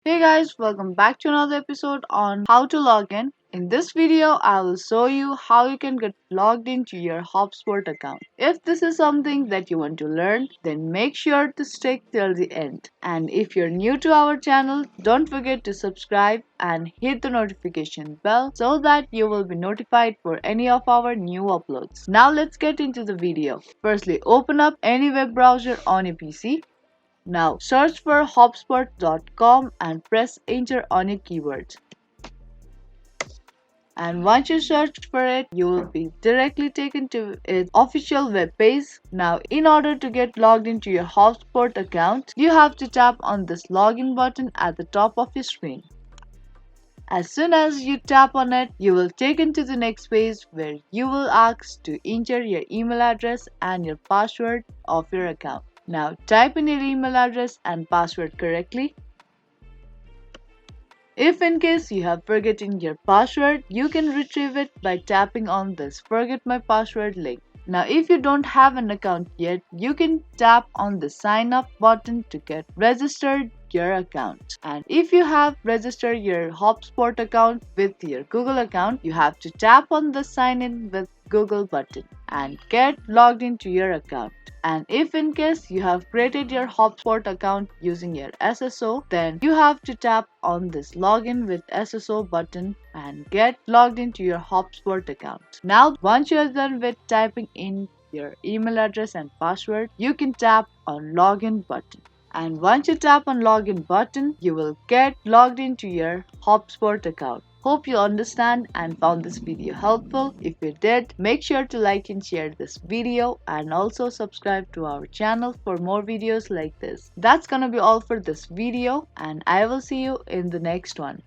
Hey guys, welcome back to another episode on how to log in. In this video, I will show you how you can get logged into your HubSpot account. If this is something that you want to learn, then make sure to stick till the end. And if you're new to our channel, don't forget to subscribe and hit the notification bell so that you will be notified for any of our new uploads. Now let's get into the video. Firstly, open up any web browser on your PC. Now search for HubSpot.com and press enter on your keywords. And once you search for it, you will be directly taken to its official web page. Now, in order to get logged into your HubSpot account, you have to tap on this login button at the top of your screen. As soon as you tap on it, you will taken to the next page where you will ask to enter your email address and your password of your account. Now type in your email address and password correctly. If in case you have forgotten your password, you can retrieve it by tapping on this forget my password link. Now if you don't have an account yet, you can tap on the sign up button to get registered your account. And if you have registered your HubSpot account with your Google account, you have to tap on the sign in with Google button and get logged into your account. And if in case you have created your HubSpot account using your SSO, then you have to tap on this login with SSO button and get logged into your HubSpot account. Now, once you are done with typing in your email address and password, you can tap on login button. And once you tap on login button, you will get logged into your HubSpot account. Hope you understand and found this video helpful. If you did, make sure to like and share this video and also subscribe to our channel for more videos like this. That's gonna be all for this video and I will see you in the next one.